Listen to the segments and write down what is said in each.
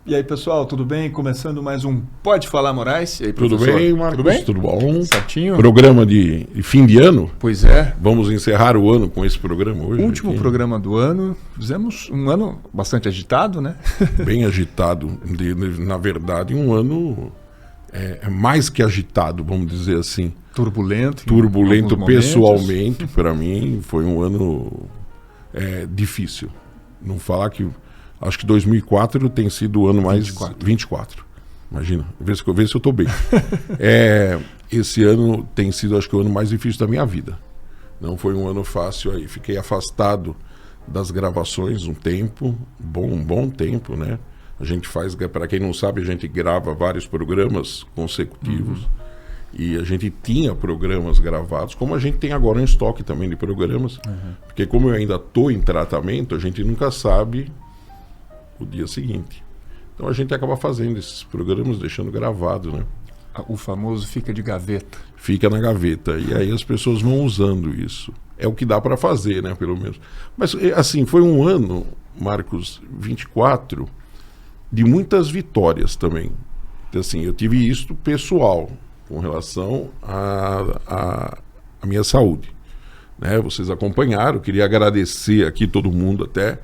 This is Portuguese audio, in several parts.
E aí, pessoal, tudo bem? Começando mais um Pode Falar Moraes. E aí, tudo bem, Marcos? Tudo bem? Tudo bom? Certinho? Programa de fim de ano. Pois é. Vamos encerrar o ano com esse programa hoje. Último programa do ano. Fizemos um ano bastante agitado, né? Bem agitado. Na verdade, um ano mais que agitado, vamos dizer assim. Turbulento. Turbulento pessoalmente. Para mim, foi um ano difícil. Não falar que... Acho que 2004 tem sido o ano mais... 24. Imagina, vê se eu estou bem. Esse ano tem sido, acho que, o ano mais difícil da minha vida. Não foi um ano fácil aí. Fiquei afastado das gravações um tempo, um bom tempo, né? A gente faz, para quem não sabe, a gente grava vários programas consecutivos. E a gente tinha programas gravados, como a gente tem agora em estoque também de programas. Porque como eu ainda estou em tratamento, a gente nunca sabe... o dia seguinte. Então a gente acaba fazendo esses programas, deixando gravado, né? O famoso fica de gaveta. Fica na gaveta. E aí as pessoas vão usando isso. É o que dá para fazer, né? Pelo menos. Mas, assim, foi um ano, Marcos, 24, de muitas vitórias também. Então, assim, eu tive isso pessoal, com relação à minha saúde. Né? Vocês acompanharam, queria agradecer aqui todo mundo até...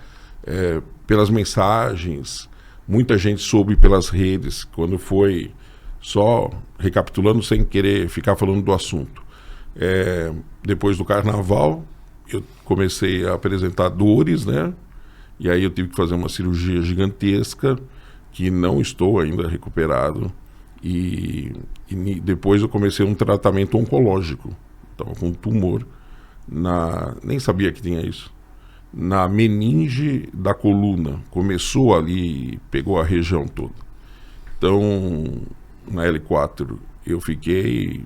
pelas mensagens, muita gente soube pelas redes, quando foi, só recapitulando sem querer ficar falando do assunto. Depois do carnaval, eu comecei a apresentar dores, né? E aí eu tive que fazer uma cirurgia gigantesca, que não estou ainda recuperado. E depois eu comecei um tratamento oncológico. Estava com um tumor, nem sabia que tinha isso. Na meninge da coluna, começou ali, pegou a região toda. Então, na L4, eu fiquei,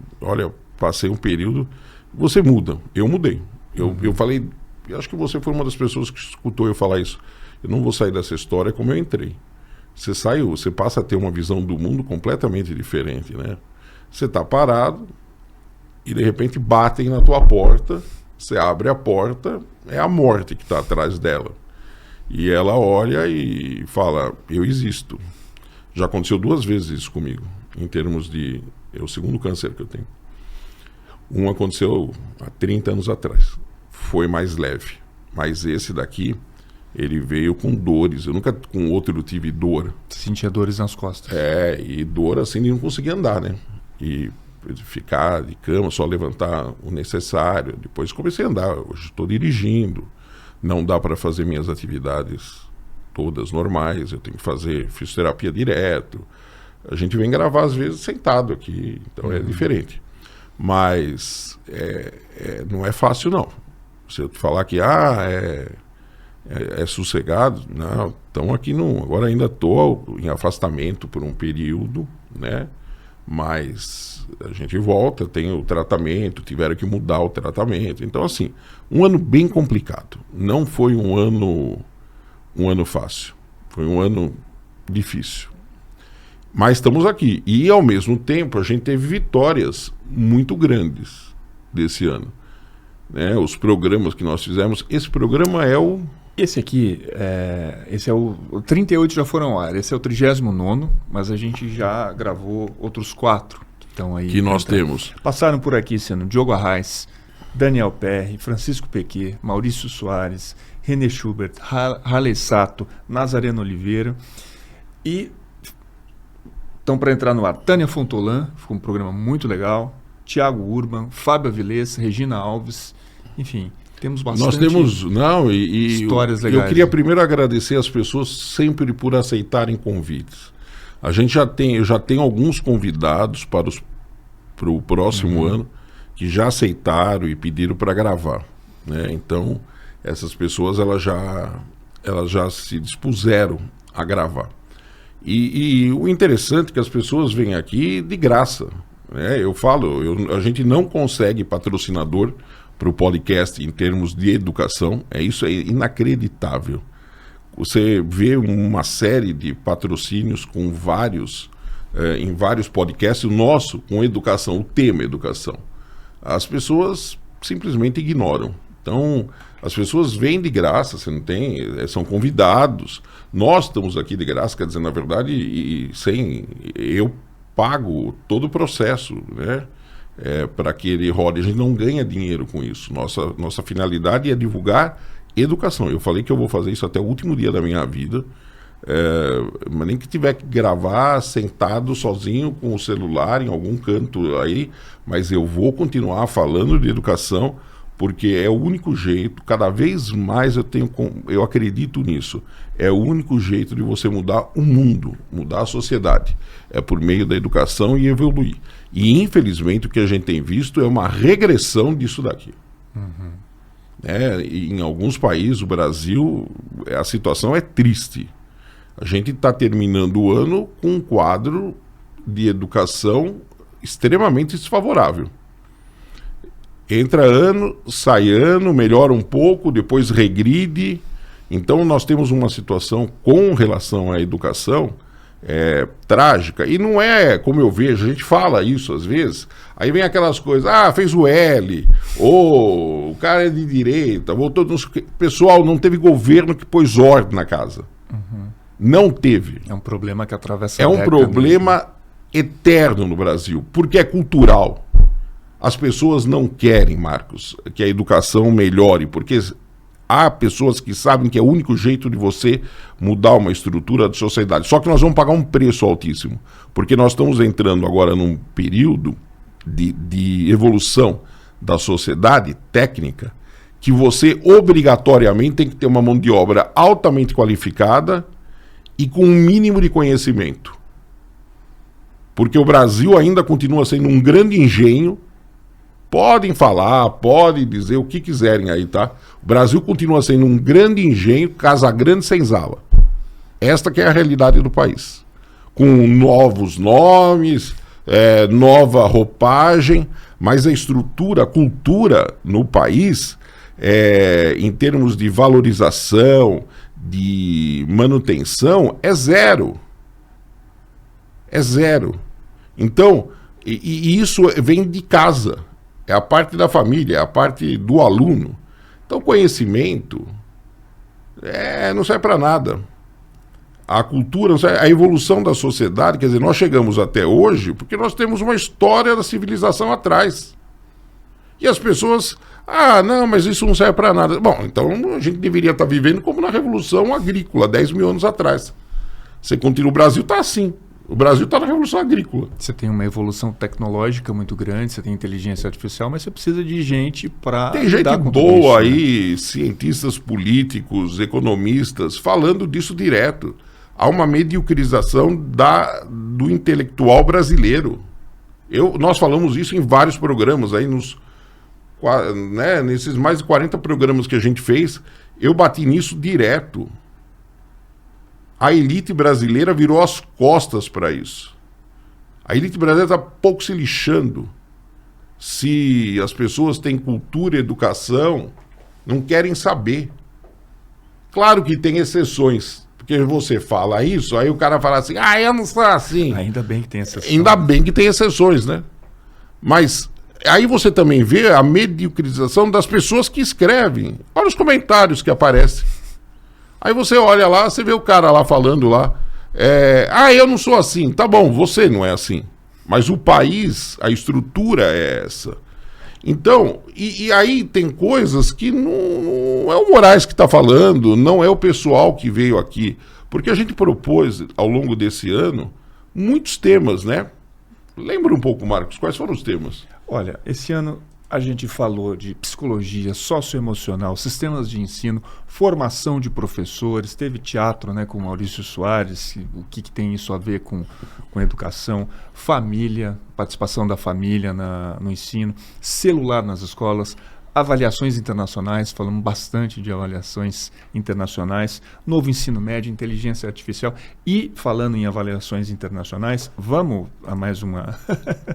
passei um período, você muda, eu mudei. Eu falei, acho que você foi uma das pessoas que escutou eu falar isso. Eu não vou sair dessa história como eu entrei. Você passa a ter uma visão do mundo completamente diferente, né? Você está parado e de repente batem na tua porta. Você abre a porta, é a morte que está atrás dela. E ela olha e fala, eu existo. Já aconteceu 2 vezes isso comigo, em termos de... É o segundo câncer que eu tenho. Um aconteceu há 30 anos atrás. Foi mais leve. Mas esse daqui, ele veio com dores. Eu nunca com outro tive dor. Você sentia dores nas costas. E dor assim de não conseguir andar, né? E... ficar de cama, só levantar o necessário. Depois comecei a andar. Hoje estou dirigindo. Não dá para fazer minhas atividades todas normais. Eu tenho que fazer fisioterapia direto. A gente vem gravar às vezes sentado aqui. Então é diferente. Mas não é fácil, não. Se eu te falar que é sossegado, não. Então aqui não. Agora ainda estou em afastamento por um período, né? Mas a gente volta, tem o tratamento, tiveram que mudar o tratamento. Então, assim, um ano bem complicado. Não foi um ano fácil. Foi um ano difícil. Mas estamos aqui. E, ao mesmo tempo, a gente teve vitórias muito grandes desse ano. Né? Os programas que nós fizemos. Esse programa é o... Esse aqui, esse é o 38 já foram ao ar, esse é o 39º, mas a gente já gravou outros 4 que estão aí. Que nós temos. Passaram por aqui sendo Diogo Arraes, Daniel Perry, Francisco Pequet, Maurício Soares, René Schubert, Harley Sato, Nazareno Oliveira e estão para entrar no ar Tânia Fontolan, ficou um programa muito legal, Tiago Urban, Fábio Avilés, Regina Alves, enfim... Temos bastante Nós temos, histórias legais. Eu queria primeiro agradecer as pessoas sempre por aceitarem convites. Eu já tenho alguns convidados para o próximo ano que já aceitaram e pediram para gravar. Né? Então, essas pessoas elas já se dispuseram a gravar. E o interessante é que as pessoas vêm aqui de graça. Né? Eu falo, a gente não consegue patrocinador para o podcast em termos de educação, isso é inacreditável. Você vê uma série de patrocínios com em vários podcasts, o nosso com educação, o tema educação. As pessoas simplesmente ignoram, Então, as pessoas vêm de graça, você não tem, são convidados. Nós estamos aqui de graça, quer dizer, na verdade, eu pago todo o processo, né? Para que ele rode. A gente não ganha dinheiro com isso. Nossa finalidade é divulgar educação. Eu falei que eu vou fazer isso até o último dia da minha vida. Mas nem que tiver que gravar sentado sozinho com o celular em algum canto aí, mas eu vou continuar falando de educação, porque é o único jeito. Cada vez mais eu acredito nisso. É o único jeito de você mudar o mundo, mudar a sociedade. É por meio da educação e evoluir. E infelizmente o que a gente tem visto é uma regressão disso daqui. E em alguns países, o Brasil, a situação é triste. A gente está terminando o ano com um quadro de educação extremamente desfavorável. Entra ano, sai ano, melhora um pouco, depois regride. Então nós temos uma situação com relação à educação trágica. E não é como eu vejo, a gente fala isso às vezes, aí vem aquelas coisas, fez o L, ou o cara é de direita, voltou. Pessoal, não teve governo que pôs ordem na casa. Não teve. É um problema que atravessa a década. É um problema eterno no Brasil, porque é cultural. As pessoas não querem, Marcos, que a educação melhore, porque há pessoas que sabem que é o único jeito de você mudar uma estrutura da sociedade. Só que nós vamos pagar um preço altíssimo, porque nós estamos entrando agora num período de evolução da sociedade técnica, que você obrigatoriamente tem que ter uma mão de obra altamente qualificada e com um mínimo de conhecimento. Porque o Brasil ainda continua sendo um grande engenho. Podem falar, podem dizer o que quiserem aí, tá? O Brasil continua sendo um grande engenho, casa grande senzala. Esta que é a realidade do país. Com novos nomes, nova roupagem, mas a estrutura, a cultura no país, em termos de valorização, de manutenção, é zero. É zero. Então, e isso vem de casa. É a parte da família, é a parte do aluno. Então, conhecimento não serve para nada. A cultura, a evolução da sociedade, quer dizer, nós chegamos até hoje porque nós temos uma história da civilização atrás. E as pessoas, não, mas isso não serve para nada. Bom, então a gente deveria estar vivendo como na Revolução Agrícola, 10 mil anos atrás. Você continua, o Brasil está assim. O Brasil está na Revolução Agrícola. Você tem uma evolução tecnológica muito grande, você tem inteligência artificial, mas você precisa de gente para... Tem gente boa aí, cientistas políticos, economistas, falando disso direto. Há uma mediocrização do intelectual brasileiro. Nós falamos isso em vários programas, aí nesses mais de 40 programas que a gente fez, eu bati nisso direto. A elite brasileira virou as costas para isso. A elite brasileira está pouco se lixando. Se as pessoas têm cultura e educação, não querem saber. Claro que tem exceções, porque você fala isso, aí o cara fala assim, eu não sou assim. Ainda bem que tem exceções. Ainda bem que tem exceções, né? Mas aí você também vê a mediocrização das pessoas que escrevem. Olha os comentários que aparecem. Aí você olha lá, você vê o cara lá falando lá, eu não sou assim. Tá bom, você não é assim. Mas o país, a estrutura é essa. Então, e aí tem coisas que não é o Moraes que está falando, não é o pessoal que veio aqui. Porque a gente propôs, ao longo desse ano, muitos temas, né? Lembra um pouco, Marcos, quais foram os temas? Olha, esse ano a gente falou de psicologia, socioemocional, sistemas de ensino, formação de professores, teve teatro, né, com Maurício Soares, o que tem isso a ver com educação, família, participação da família no ensino, celular nas escolas, avaliações internacionais, falamos bastante de avaliações internacionais, novo ensino médio, inteligência artificial. E, falando em avaliações internacionais, vamos a mais uma...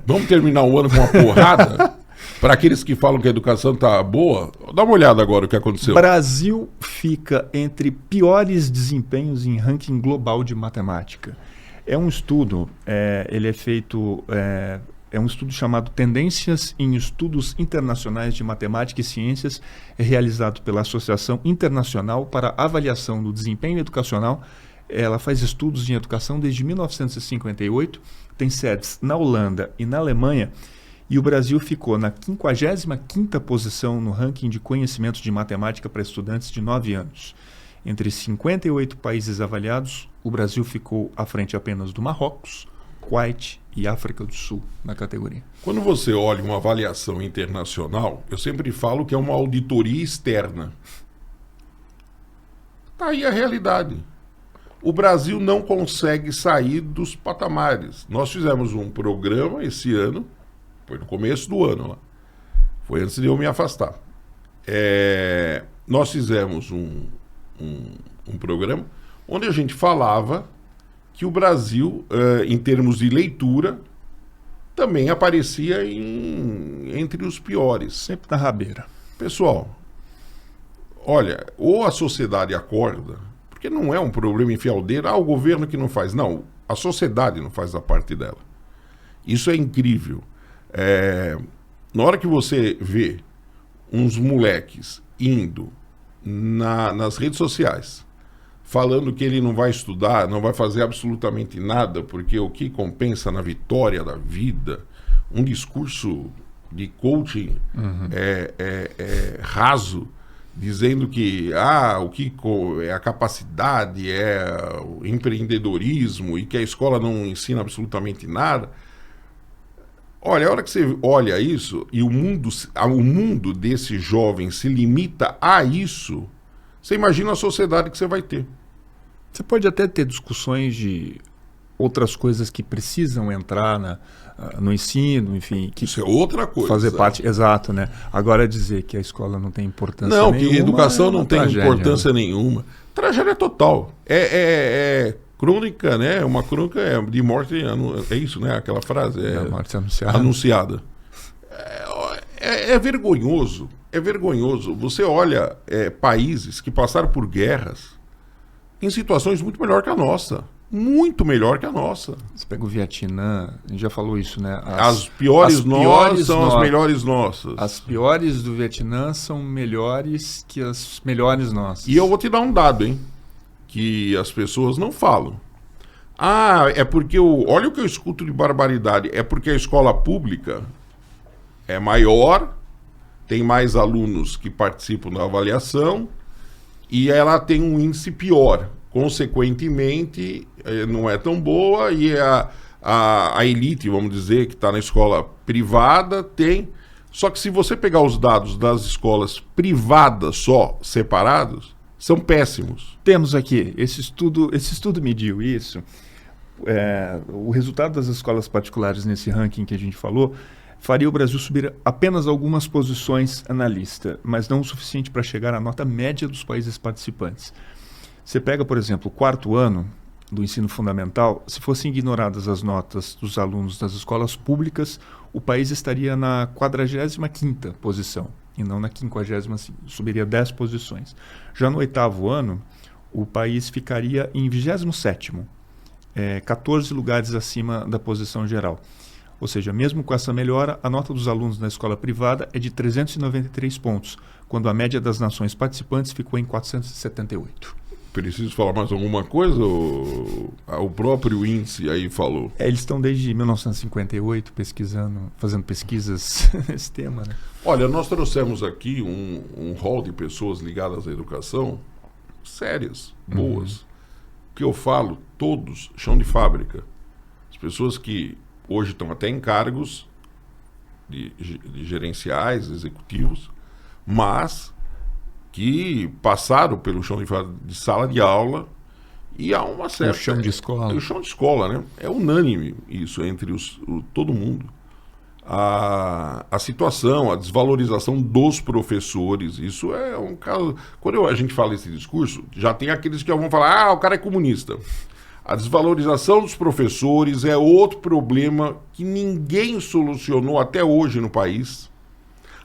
Vamos terminar o ano com uma porrada? Para aqueles que falam que a educação está boa, dá uma olhada agora o que aconteceu. Brasil fica entre piores desempenhos em ranking global de matemática. É um estudo, ele é feito É um estudo chamado Tendências em Estudos Internacionais de Matemática e Ciências, é realizado pela Associação Internacional para Avaliação do Desempenho Educacional. Ela faz estudos em educação desde 1958, tem sedes na Holanda e na Alemanha, e o Brasil ficou na 55ª posição no ranking de conhecimentos de matemática para estudantes de 9 anos. Entre 58 países avaliados, o Brasil ficou à frente apenas do Marrocos, Kuwait e África do Sul na categoria. Quando você olha uma avaliação internacional, eu sempre falo que é uma auditoria externa. Está aí a realidade. O Brasil não consegue sair dos patamares. Nós fizemos um programa esse ano, foi no começo do ano lá, foi antes de eu me afastar. Nós fizemos um programa onde a gente falava que o Brasil, em termos de leitura, também aparecia entre os piores. Sempre na rabeira. Pessoal, olha, ou a sociedade acorda, porque não é um problema enfiar o dedo, o governo que não faz. Não, a sociedade não faz a parte dela. Isso é incrível. Na hora que você vê uns moleques indo nas redes sociais, falando que ele não vai estudar, não vai fazer absolutamente nada, porque o que compensa na vitória da vida, um discurso de coaching raso, dizendo que o que é a capacidade, é o empreendedorismo e que a escola não ensina absolutamente nada. Olha, a hora que você olha isso e o mundo desse jovem se limita a isso, você imagina a sociedade que você vai ter. Você pode até ter discussões de outras coisas que precisam entrar no ensino, enfim. Isso é outra coisa. Fazer parte, exato, né? Agora dizer que a escola não tem importância nenhuma. Não, que a educação não tem importância nenhuma. Tragédia total. Crônica, né? Uma crônica de morte, é isso, né? Aquela frase. Morte anunciada. Anunciada. É vergonhoso. É vergonhoso. Você olha países que passaram por guerras em situações muito melhor que a nossa. Muito melhor que a nossa. Você pega o Vietnã, a gente já falou isso, né? As piores nossas são as melhores nossas. As piores do Vietnã são melhores que as melhores nossas. E eu vou te dar um dado, hein? Que as pessoas não falam. É porque olha o que eu escuto de barbaridade. É porque a escola pública é maior, tem mais alunos que participam da avaliação e ela tem um índice pior. Consequentemente, não é tão boa e a elite, vamos dizer, que está na escola privada tem. Só que se você pegar os dados das escolas privadas só, separados, são péssimos. Temos aqui, esse estudo mediu isso. O resultado das escolas particulares nesse ranking que a gente falou faria o Brasil subir apenas algumas posições na lista, mas não o suficiente para chegar à nota média dos países participantes. Você pega, por exemplo, o 4º ano do ensino fundamental, se fossem ignoradas as notas dos alunos das escolas públicas, o país estaria na 45ª posição e não na 50ª, subiria 10 posições. Já no 8º ano, o país ficaria em 27º, 14 lugares acima da posição geral. Ou seja, mesmo com essa melhora, a nota dos alunos na escola privada é de 393 pontos, quando a média das nações participantes ficou em 478. Preciso falar mais alguma coisa? O próprio índice aí falou. Eles estão desde 1958 fazendo pesquisas nesse tema, né? Olha, nós trouxemos aqui um hall de pessoas ligadas à educação, sérias, boas. O que eu falo, todos, chão de fábrica. As pessoas que hoje estão até em cargos de gerenciais, executivos, mas que passaram pelo chão de sala de aula e há uma certa... O chão de escola. O chão de escola, né? É unânime isso entre todo mundo. A situação, a desvalorização dos professores, isso é um caso... Quando a gente fala esse discurso, já tem aqueles que vão falar, o cara é comunista. A desvalorização dos professores é outro problema que ninguém solucionou até hoje no país.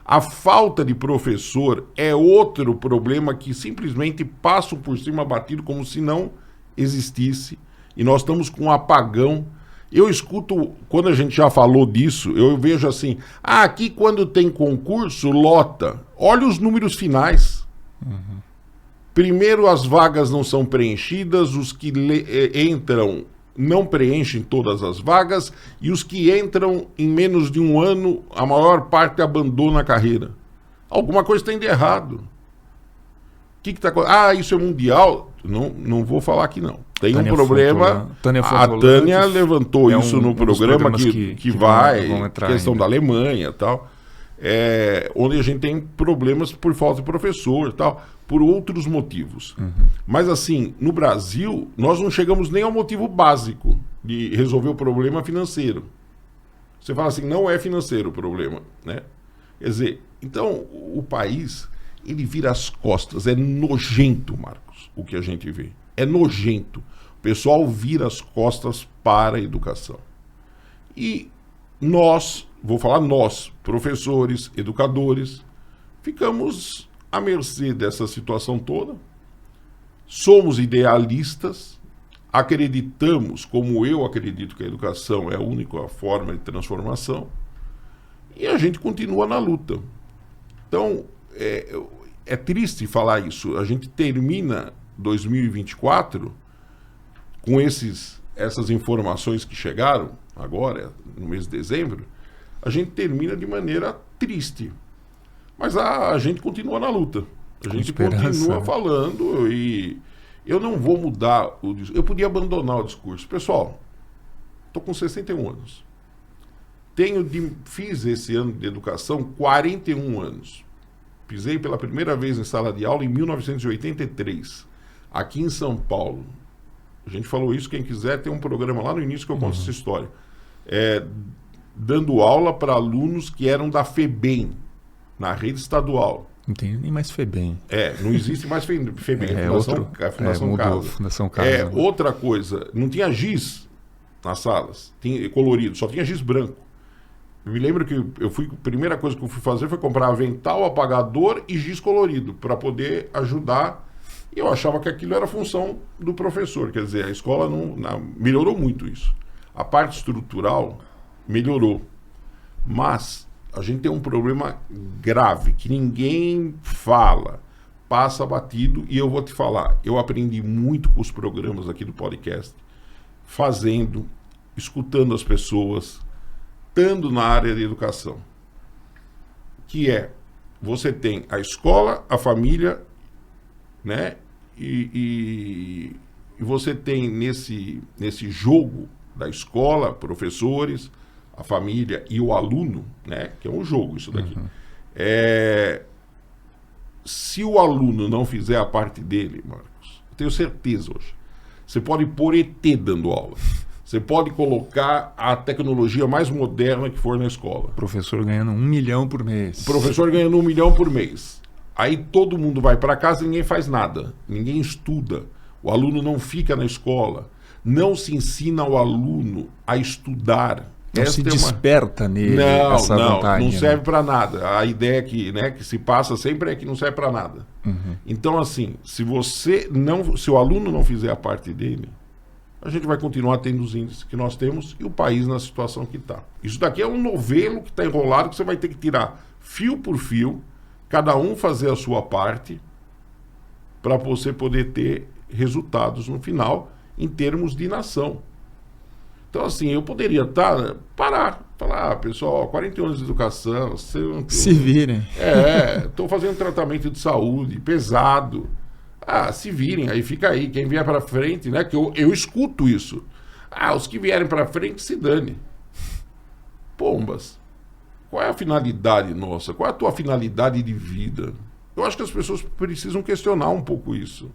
A falta de professor é outro problema que simplesmente passam por cima batido como se não existisse. E nós estamos com um apagão. Eu escuto, quando a gente já falou disso, eu vejo assim, aqui quando tem concurso, lota. Olha os números finais. Primeiro, as vagas não são preenchidas, os que entram não preenchem todas as vagas, e os que entram em menos de um ano, a maior parte abandona a carreira. Alguma coisa tem de errado. O que está acontecendo? Isso é mundial? Não vou falar aqui não. Tem um problema. A Tânia levantou isso no programa que vai, questão da Alemanha e tal, onde a gente tem problemas por falta de professor e tal, por outros motivos. Mas assim, no Brasil, nós não chegamos nem ao motivo básico de resolver o problema financeiro. Você fala assim, não é financeiro o problema, né? Quer dizer, então o país, ele vira as costas. É nojento, Marcos, o que a gente vê. É nojento. O pessoal vira as costas para a educação. E nós, vou falar nós, professores, educadores, ficamos à mercê dessa situação toda. Somos idealistas, acreditamos, como eu acredito que a educação é a única forma de transformação, e a gente continua na luta. Então, é triste falar isso. A gente termina 2024 com essas informações que chegaram agora, no mês de dezembro, a gente termina de maneira triste. Mas a gente continua na luta. A gente continua falando e eu não vou mudar o discurso. Eu podia abandonar o discurso. Pessoal, estou com 61 anos. Fiz esse ano de educação 41 anos. Pisei pela primeira vez em sala de aula em 1983, aqui em São Paulo. A gente falou isso, quem quiser tem um programa lá no início que eu conto essa história. Dando aula para alunos que eram da FEBEM, na rede estadual. Não tem nem mais FEBEM. Não existe mais FEBEM. Fundação Casa. Outra coisa, não tinha giz nas salas, colorido, só tinha giz branco. Eu me lembro que a primeira coisa que eu fui fazer foi comprar avental, apagador e giz colorido, para poder ajudar. E eu achava que aquilo era função do professor. Quer dizer, a escola melhorou muito isso. A parte estrutural melhorou. Mas a gente tem um problema grave, que ninguém fala, passa batido, e eu vou te falar, eu aprendi muito com os programas aqui do podcast, fazendo, escutando as pessoas, estando na área de educação, que você tem a escola, a família, né? E você tem nesse jogo da escola, professores, a família e o aluno, né? Que é um jogo isso daqui. Se o aluno não fizer a parte dele, Marcos, eu tenho certeza hoje, você pode pôr ET dando aula. Você pode colocar a tecnologia mais moderna que for na escola. Professor ganhando 1 milhão por mês. Professor ganhando 1 milhão por mês. Aí todo mundo vai para casa e ninguém faz nada. Ninguém estuda. O aluno não fica na escola. Não se ensina ao aluno a estudar. Não se desperta nele essa vontade. Não serve para nada. A ideia que se passa sempre é que não serve para nada. Então, assim, se o aluno não fizer a parte dele, a gente vai continuar tendo os índices que nós temos e o país na situação que está. Isso daqui é um novelo que está enrolado, que você vai ter que tirar fio por fio, cada um fazer a sua parte, para você poder ter resultados no final, em termos de nação. Então, assim, eu poderia parar, falar, pessoal, 41 anos de educação, se virem. Estou fazendo tratamento de saúde pesado. Se virem, aí fica aí. Quem vier para frente, né? Que eu escuto isso. Os que vierem para frente, se dane. Pombas. Qual é a finalidade nossa? Qual é a tua finalidade de vida? Eu acho que as pessoas precisam questionar um pouco isso.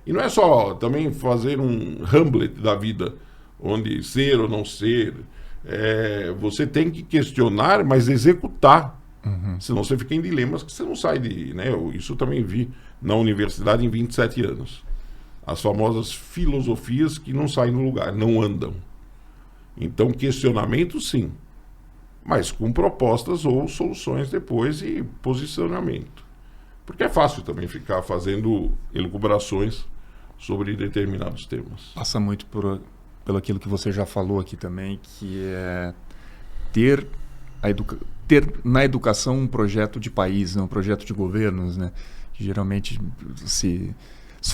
E não é só também fazer um Hamlet da vida, onde ser ou não ser. Você tem que questionar, mas executar. Senão você fica em dilemas que você não sai de... Né? Isso eu também vi na universidade em 27 anos. As famosas filosofias que não saem do lugar, não andam. Então, questionamento sim, mas com propostas ou soluções depois e posicionamento. Porque é fácil também ficar fazendo elucubrações sobre determinados temas. Passa muito por pelo aquilo que você já falou aqui também, que é ter, ter na educação um projeto de país, né? Um projeto de governos, né? Que geralmente se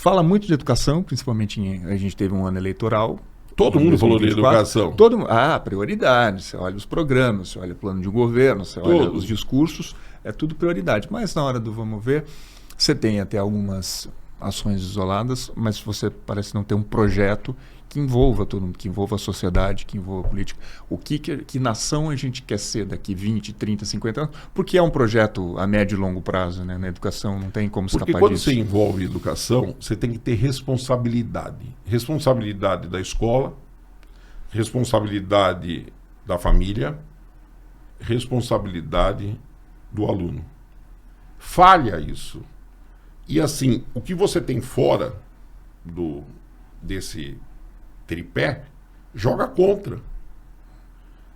fala muito de educação, principalmente a gente teve um ano eleitoral. Todo mundo falou de educação. Prioridade. Você olha os programas, você olha o plano de governo, você olha os discursos, é tudo prioridade. Mas na hora do vamos ver, você tem até algumas ações isoladas, mas você parece não ter um projeto que envolva todo mundo, que envolva a sociedade, que envolva a política. Que nação a gente quer ser daqui 20, 30, 50 anos? Porque é um projeto a médio e longo prazo, né? Na educação não tem como escapar disso. Porque quando você envolve educação, você tem que ter responsabilidade. Responsabilidade da escola, responsabilidade da família, responsabilidade do aluno. Falha isso. E assim, o que você tem fora desse tripé, joga contra.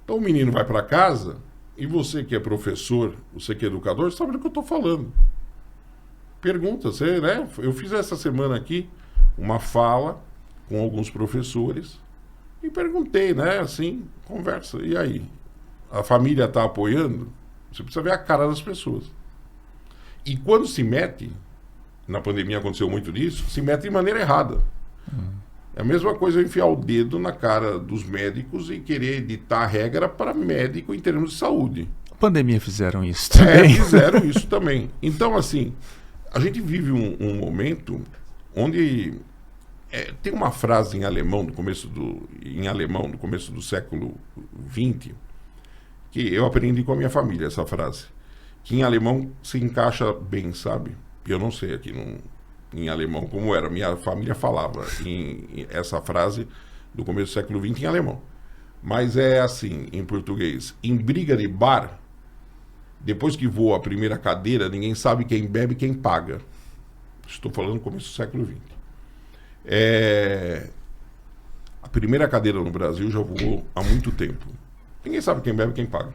Então o menino vai para casa e você que é professor, você que é educador, sabe do que eu estou falando. Pergunta, você, né? Eu fiz essa semana aqui uma fala com alguns professores e perguntei, né? Assim, conversa. E aí? A família está apoiando? Você precisa ver a cara das pessoas. E quando se mete, na pandemia aconteceu muito disso, se mete de maneira errada. É a mesma coisa eu enfiar o dedo na cara dos médicos e querer editar a regra para médico em termos de saúde. A pandemia fizeram isso também. Fizeram isso também. Então, assim, a gente vive um momento onde tem uma frase em alemão, no começo do século XX, que eu aprendi com a minha família, essa frase, que em alemão se encaixa bem, sabe? Eu não sei aqui em alemão como era. Minha família falava essa frase do começo do século XX em alemão. Mas é assim, em português. Em briga de bar, depois que voa a primeira cadeira, ninguém sabe quem bebe e quem paga. Estou falando no começo do século XX. A primeira cadeira no Brasil já voou há muito tempo. Ninguém sabe quem bebe e quem paga.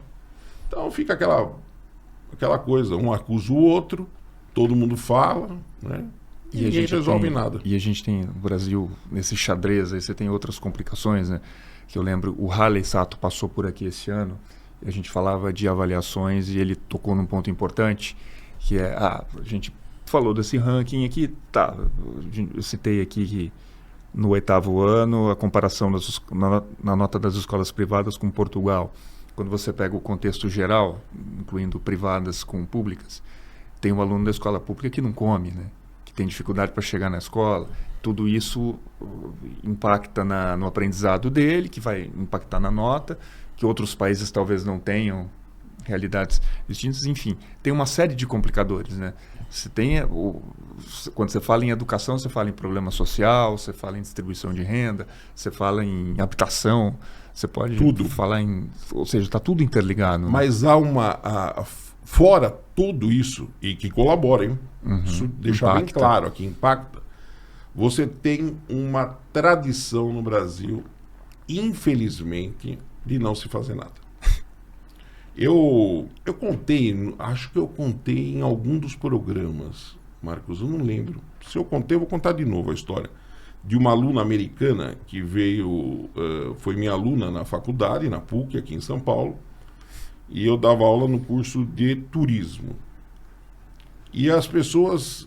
Então fica aquela coisa, um acusa o outro, todo mundo fala, né? E ninguém resolve nada. E a gente tem no Brasil, nesse xadrez, aí você tem outras complicações, né? Que eu lembro, o Halley Sato passou por aqui esse ano, e a gente falava de avaliações, e ele tocou num ponto importante, que é, a gente falou desse ranking aqui, tá, eu citei aqui que no 8º ano, a comparação na nota das escolas privadas com Portugal, quando você pega o contexto geral, incluindo privadas com públicas, tem um aluno da escola pública que não come, né? Que tem dificuldade para chegar na escola. Tudo isso impacta no aprendizado dele, que vai impactar na nota, que outros países talvez não tenham realidades distintas. Enfim, tem uma série de complicadores, né? Você tem, quando você fala em educação, você fala em problema social, você fala em distribuição de renda, você fala em habitação, você pode falar em... Ou seja, está tudo interligado. Né? Mas há fora tudo isso, e que colabora, hein? Isso deixa bem claro aqui, impacta. Você tem uma tradição no Brasil, infelizmente, de não se fazer nada. Eu contei, acho que eu contei em algum dos programas, Marcos, eu não lembro. Se eu contei, eu vou contar de novo a história. De uma aluna americana que veio, foi minha aluna na faculdade, na PUC, aqui em São Paulo, e eu dava aula no curso de turismo. E as pessoas,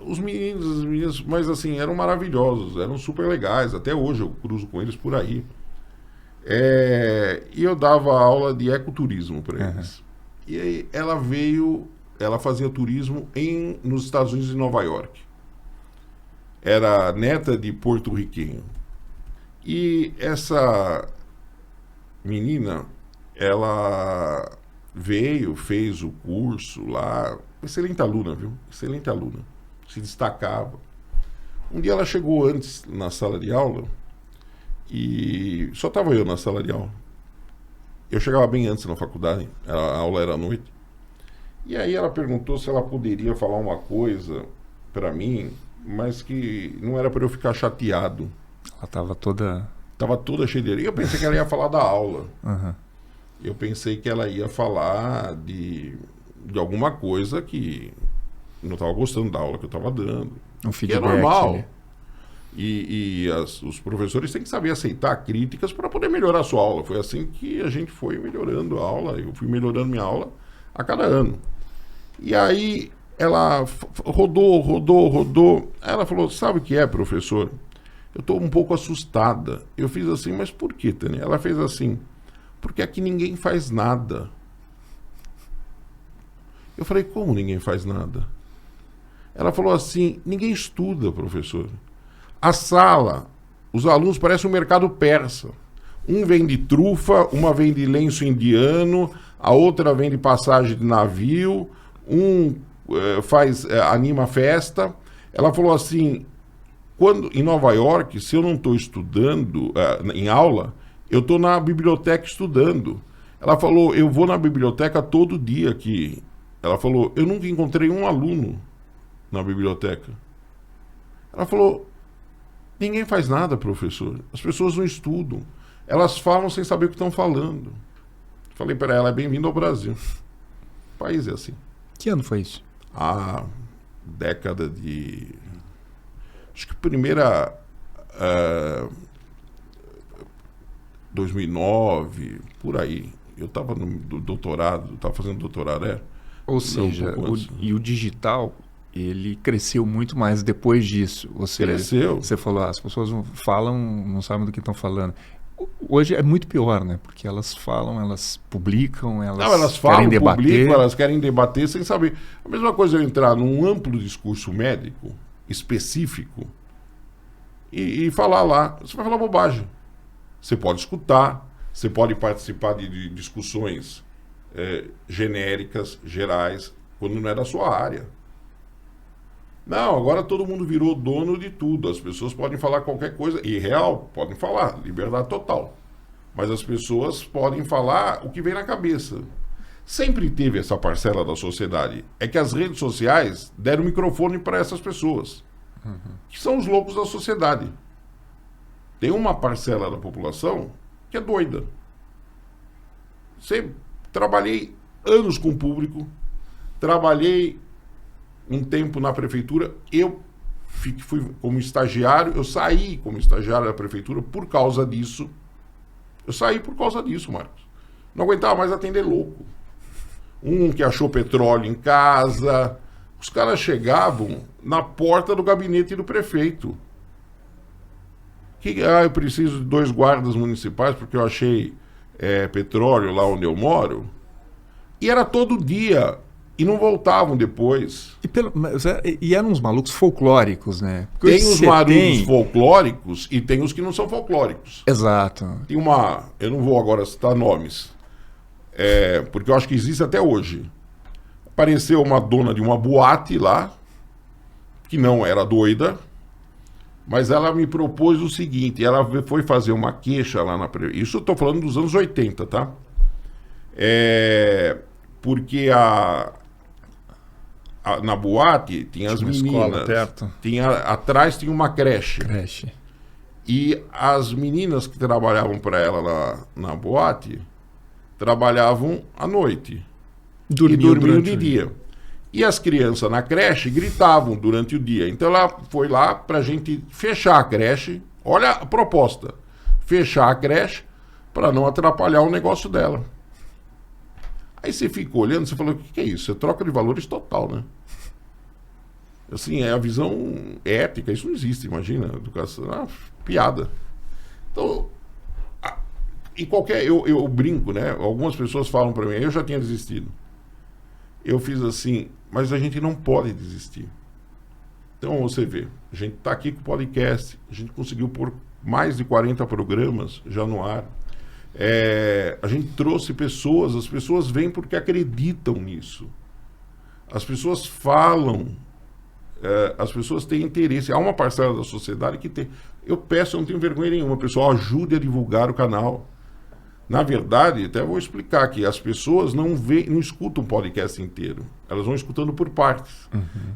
os meninos, as meninas, mas assim, eram maravilhosos, eram super legais, até hoje eu cruzo com eles por aí. E eu dava aula de ecoturismo para eles. E aí ela fazia turismo nos Estados Unidos e Nova York. Era neta de porto-riquenho. E essa menina, ela veio, fez o curso lá. Excelente aluna, viu? Excelente aluna. Se destacava. Um dia ela chegou antes na sala de aula e só estava eu na sala de aula. Eu chegava bem antes na faculdade, a aula era à noite. E aí ela perguntou se ela poderia falar uma coisa para mim, mas que não era para eu ficar chateado. Ela estava toda... Estava toda cheia de... Eu pensei que ela ia falar da aula. Eu pensei que ela ia falar de alguma coisa que não estava gostando da aula que eu estava dando. Um feedback. Que é normal. Os professores têm que saber aceitar críticas para poder melhorar a sua aula. Foi assim que a gente foi melhorando a aula. Eu fui melhorando minha aula a cada ano. E aí ela rodou. Ela falou, sabe o que é, professor? Eu estou um pouco assustada. Eu fiz assim, mas por que, Tânia? Ela fez assim, porque aqui ninguém faz nada. Eu falei, como ninguém faz nada? Ela falou assim, ninguém estuda, professor. A sala, os alunos parecem um mercado persa. Um vende trufa, uma vende lenço indiano, a outra vende passagem de navio, anima festa. Ela falou assim, em Nova York, se eu não estou estudando em aula, eu estou na biblioteca estudando. Ela falou, eu vou na biblioteca todo dia aqui. Ela falou, eu nunca encontrei um aluno na biblioteca. Ela falou, ninguém faz nada, professor. As pessoas não estudam. Elas falam sem saber o que estão falando. Falei para ela, é bem-vindo ao Brasil. O país é assim. Que ano foi isso? A década de... Acho que primeira... 2009, por aí. Eu estava no doutorado, estava fazendo doutorado, Ou seja, o digital, ele cresceu muito mais depois disso. Cresceu. Você falou, as pessoas falam, não sabem do que estão falando. Hoje é muito pior, né? Porque elas falam, elas publicam, elas falam, querem debater. Publicam, elas querem debater sem saber. A mesma coisa é eu entrar num amplo discurso médico, específico, e falar lá. Você vai falar bobagem. Você pode escutar, você pode participar de discussões genéricas, gerais, quando não é da sua área. Não, agora todo mundo virou dono de tudo. As pessoas podem falar qualquer coisa. E real, podem falar. Liberdade total. Mas as pessoas podem falar o que vem na cabeça. Sempre teve essa parcela da sociedade. É que as redes sociais deram microfone para essas pessoas. Que são os loucos da sociedade. Tem uma parcela da população que é doida. Trabalhei anos com o público. Trabalhei um tempo na prefeitura, eu fui como estagiário, eu saí como estagiário da prefeitura por causa disso. Eu saí por causa disso, Marcos. Não aguentava mais atender louco. Um que achou petróleo em casa. Os caras chegavam na porta do gabinete do prefeito. Eu preciso de 2 guardas municipais porque eu achei petróleo lá onde eu moro. E era todo dia. E não voltavam depois. E eram uns malucos folclóricos, né? Porque tem os malucos folclóricos e tem os que não são folclóricos. Exato. Tem eu não vou agora citar nomes, porque eu acho que existe até hoje. Apareceu uma dona de uma boate lá, que não era doida, mas ela me propôs o seguinte, ela foi fazer uma queixa lá na... Isso eu estou falando dos anos 80, tá? Porque na boate tinha as meninas, atrás tinha uma creche. E as meninas que trabalhavam para ela lá na boate trabalhavam à noite e dormiam de dia. E as crianças na creche gritavam durante o dia. Então ela foi lá para a gente fechar a creche. Olha a proposta, fechar a creche para não atrapalhar o negócio dela. Aí você fica olhando, você fala, o que é isso? É troca de valores total, né? Assim, é a visão ética, isso não existe, imagina, educação, piada. Então, eu brinco, né? Algumas pessoas falam para mim, eu já tinha desistido. Eu fiz assim, mas a gente não pode desistir. Então, você vê, a gente está aqui com o podcast, a gente conseguiu pôr mais de 40 programas já no ar. A gente trouxe pessoas, as pessoas vêm porque acreditam nisso. As pessoas falam, as pessoas têm interesse. Há uma parcela da sociedade que tem. Eu não tenho vergonha nenhuma, pessoal, ajude a divulgar o canal. Na verdade, até vou explicar que as pessoas não escutam o podcast inteiro. Elas vão escutando por partes.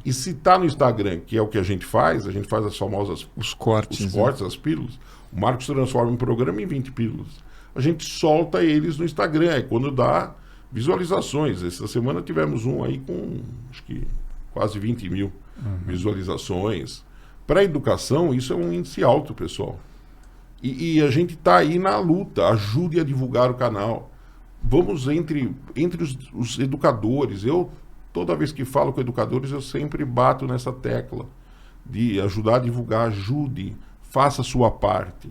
E se está no Instagram, que é o que a gente faz as famosas... Os cortes, as pílulas. O Marcos transforma um programa em 20 pílulas. A gente solta eles no Instagram, quando dá visualizações. Essa semana tivemos um aí com, acho que, quase 20 mil visualizações. Para a educação, isso é um índice alto, pessoal. E a gente está aí na luta. Ajude a divulgar o canal. Vamos entre os educadores. Eu, toda vez que falo com educadores, eu sempre bato nessa tecla de ajudar a divulgar. Ajude, faça a sua parte.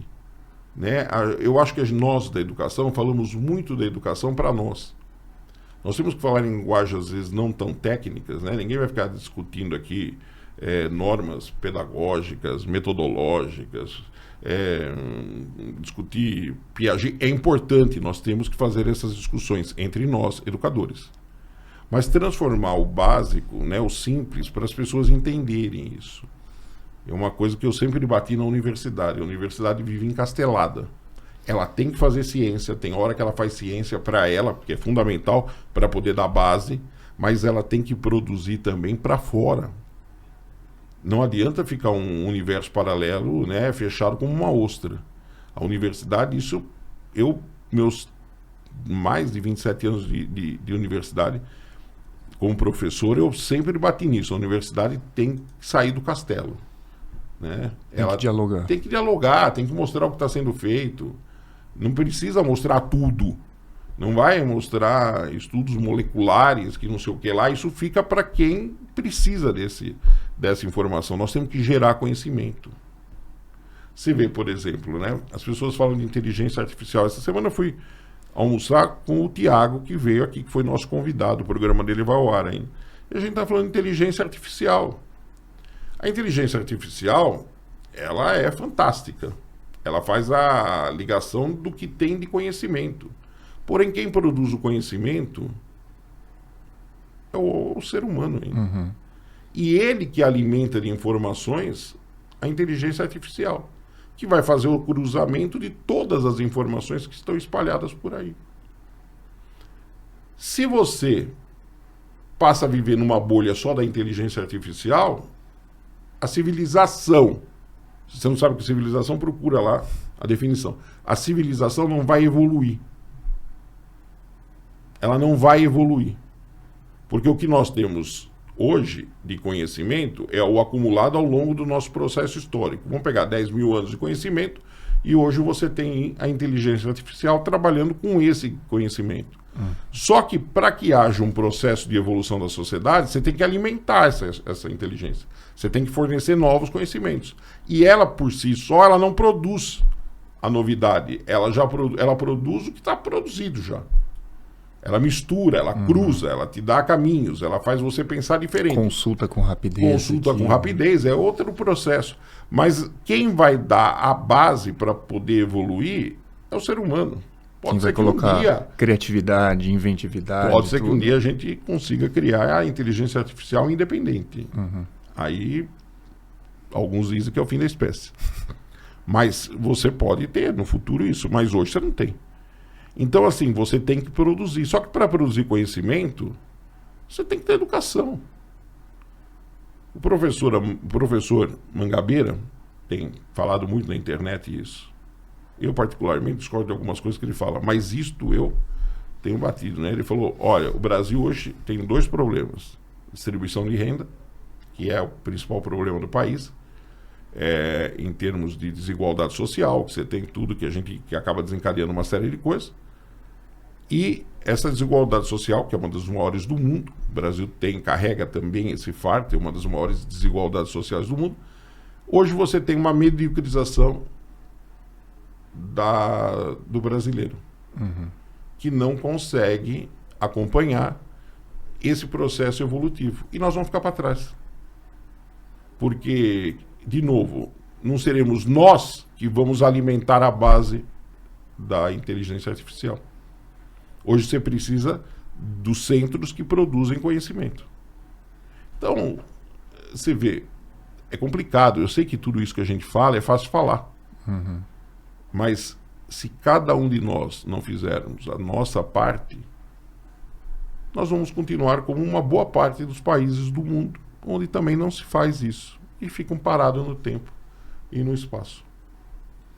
Né? Eu acho que nós da educação falamos muito da educação para nós. Nós temos que falar em linguagens, às vezes, não tão técnicas, né? Ninguém vai ficar discutindo aqui normas pedagógicas, metodológicas, discutir Piaget. É importante, nós temos que fazer essas discussões entre nós, educadores. Mas transformar o básico, né, o simples, para as pessoas entenderem isso. É uma coisa que eu sempre bati na universidade. A universidade vive encastelada. Ela tem que fazer ciência, tem hora que ela faz ciência para ela, porque é fundamental para poder dar base, mas ela tem que produzir também para fora. Não adianta ficar um universo paralelo, né, fechado como uma ostra. A universidade, isso, meus mais de 27 anos de universidade, como professor, eu sempre bati nisso. A universidade tem que sair do castelo. Né? Ela dialogar. Tem que dialogar, tem que mostrar o que está sendo feito. Não precisa mostrar tudo. Não vai mostrar estudos moleculares, que não sei o que lá. Isso fica para quem precisa dessa informação. Nós temos que gerar conhecimento. Você vê, por exemplo, né? As pessoas falam de inteligência artificial. Essa semana eu fui almoçar com o Tiago, que veio aqui, que foi nosso convidado. O programa dele vai ao ar ainda. E a gente está falando de inteligência artificial. A inteligência artificial, ela é fantástica. Ela faz a ligação do que tem de conhecimento. Porém, quem produz o conhecimento é o ser humano. Uhum. E ele que alimenta de informações a inteligência artificial, que vai fazer o cruzamento de todas as informações que estão espalhadas por aí. Se você passa a viver numa bolha só da inteligência artificial, a civilização, se você não sabe o que é civilização, procura lá a definição. A civilização não vai evoluir. Ela não vai evoluir. Porque o que nós temos hoje de conhecimento é o acumulado ao longo do nosso processo histórico. Vamos pegar 10 mil anos de conhecimento e hoje você tem a inteligência artificial trabalhando com esse conhecimento. Só que para que haja um processo de evolução da sociedade, você tem que alimentar essa inteligência. Você tem que fornecer novos conhecimentos. E ela, por si só, ela não produz a novidade. Ela produz o que está produzido já. Ela mistura, ela cruza, ela te dá caminhos, ela faz você pensar diferente. Consulta com rapidez. Consulta com rapidez, é outro processo. Mas quem vai dar a base para poder evoluir é o ser humano. Pode ser que colocar um dia, criatividade, inventividade. Pode ser que um dia a gente consiga criar a inteligência artificial independente. Uhum. Aí, alguns dizem que é o fim da espécie. Mas você pode ter no futuro isso, mas hoje você não tem. Então, assim, você tem que produzir. Só que para produzir conhecimento, você tem que ter educação. O professor Mangabeira tem falado muito na internet isso. Eu, particularmente, discordo de algumas coisas que ele fala, mas isto eu tenho batido, né? Ele falou, olha, o Brasil hoje tem 2 problemas. Distribuição de renda, que é o principal problema do país, em termos de desigualdade social, que você tem tudo que acaba desencadeando uma série de coisas. E essa desigualdade social, que é uma das maiores do mundo, o Brasil carrega também esse fardo, é uma das maiores desigualdades sociais do mundo. Hoje você tem uma mediocrização do brasileiro, que não consegue acompanhar esse processo evolutivo. E nós vamos ficar para trás. Porque, de novo, não seremos nós que vamos alimentar a base da inteligência artificial. Hoje você precisa dos centros que produzem conhecimento. Então, você vê, é complicado. Eu sei que tudo isso que a gente fala é fácil falar. Mas se cada um de nós não fizermos a nossa parte, nós vamos continuar como uma boa parte dos países do mundo, onde também não se faz isso. E ficam parados no tempo e no espaço.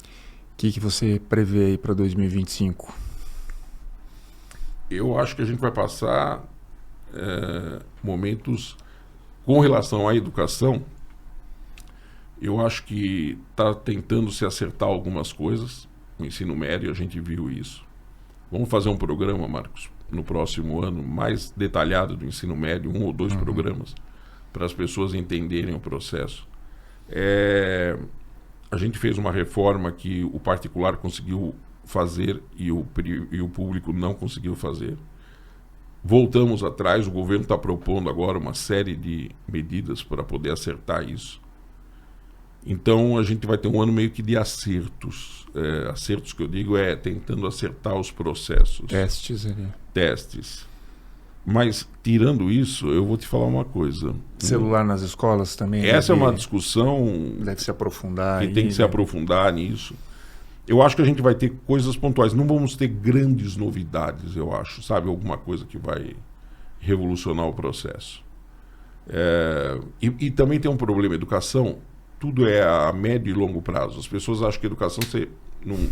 O que você prevê aí para 2025? Eu acho que a gente vai passar momentos com relação à educação Eu acho que está tentando se acertar algumas coisas. O ensino médio, a gente viu isso. Vamos fazer um programa, Marcos, no próximo ano, mais detalhado do ensino médio, 1 ou 2 programas, para as pessoas entenderem o processo. A gente fez uma reforma que o particular conseguiu fazer e o público não conseguiu fazer. Voltamos atrás, o governo está propondo agora uma série de medidas para poder acertar isso. Então a gente vai ter um ano meio que de acertos. Acertos que eu digo tentando acertar os processos. Testes ali. Testes. Mas, tirando isso, eu vou te falar uma coisa. Celular nas escolas também? Essa é uma discussão... Deve se aprofundar. Que tem que se aprofundar nisso. Eu acho que a gente vai ter coisas pontuais. Não vamos ter grandes novidades, eu acho. Sabe? Alguma coisa que vai revolucionar o processo. E também tem um problema. Educação, tudo é a médio e longo prazo. As pessoas acham que educação, num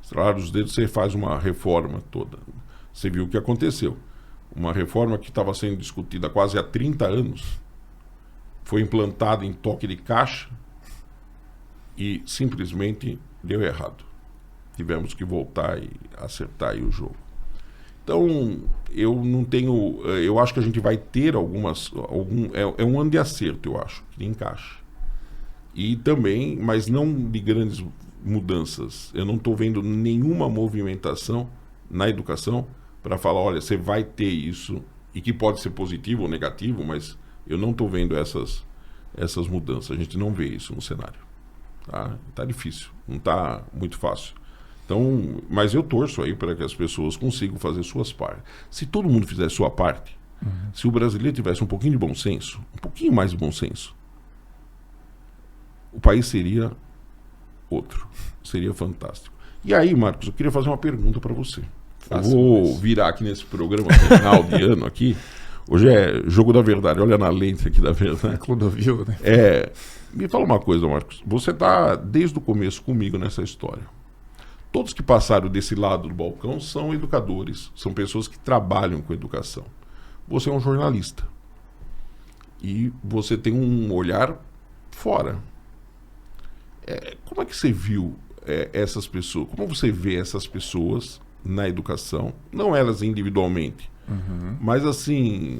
estralar dos dedos, você faz uma reforma toda. Você viu o que aconteceu. Uma reforma que estava sendo discutida quase há 30 anos foi implantada em toque de caixa e simplesmente deu errado. Tivemos que voltar e acertar aí o jogo. Então, eu acho que a gente vai ter é um ano de acerto, eu acho, de encaixe. E também, mas não de grandes mudanças. Eu não estou vendo nenhuma movimentação na educação para falar, olha, você vai ter isso, e que pode ser positivo ou negativo, mas eu não estou vendo essas mudanças. A gente não vê isso no cenário. Tá difícil, não está muito fácil. Então, mas eu torço aí para que as pessoas consigam fazer suas partes. Se todo mundo fizesse sua parte, se o brasileiro tivesse um pouquinho de bom senso, um pouquinho mais de bom senso, o país seria outro, seria fantástico. E aí, Marcos, eu queria fazer uma pergunta para você. Eu vou virar aqui nesse programa final de ano aqui. Hoje é Jogo da Verdade. Olha na lente aqui da verdade. Clodovil, né? Me fala uma coisa, Marcos. Você está desde o começo comigo nessa história. Todos que passaram desse lado do balcão são educadores. São pessoas que trabalham com educação. Você é um jornalista. E você tem um olhar fora. Como é que você viu essas pessoas? Como você vê essas pessoas na educação, não elas individualmente, mas assim,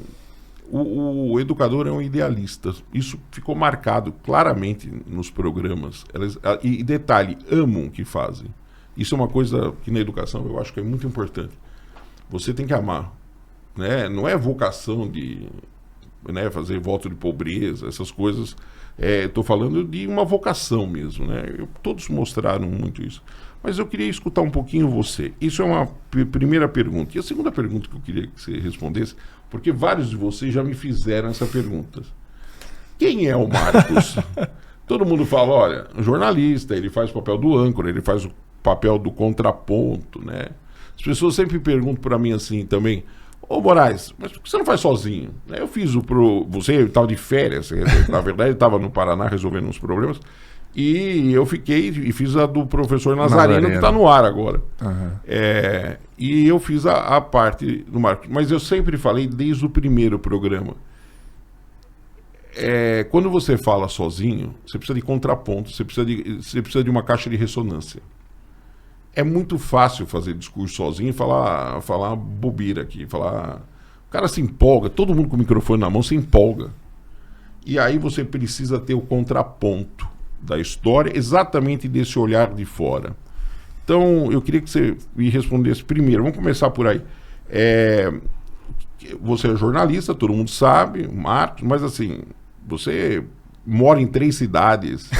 o educador é um idealista. Isso ficou marcado claramente nos programas. E detalhe, amam o que fazem. Isso é uma coisa que na educação eu acho que é muito importante. Você tem que amar, né? Não é vocação de fazer voto de pobreza, essas coisas. Estou falando de uma vocação mesmo, né? Todos mostraram muito isso. Mas eu queria escutar um pouquinho você. Isso é uma primeira pergunta. E a segunda pergunta que eu queria que você respondesse, porque vários de vocês já me fizeram essa pergunta. Quem é o Marcos? Todo mundo fala, olha, jornalista, ele faz o papel do âncora, ele faz o papel do contraponto, né? As pessoas sempre perguntam para mim assim também, ô Moraes, mas por que você não faz sozinho? Eu fiz você estava de férias, na verdade ele estava no Paraná resolvendo uns problemas, e eu fiquei e fiz a do professor Nazareno, que está no ar agora. E eu fiz a parte do marketing. Mas eu sempre falei desde o primeiro programa. Quando você fala sozinho, você precisa de contraponto, você precisa de uma caixa de ressonância. É muito fácil fazer discurso sozinho e falar bobeira aqui. O cara se empolga, todo mundo com o microfone na mão se empolga. E aí você precisa ter o contraponto da história, exatamente desse olhar de fora. Então, eu queria que você me respondesse primeiro. Vamos começar por aí. Você é jornalista, todo mundo sabe, Marcos, mas assim, você mora em 3 cidades,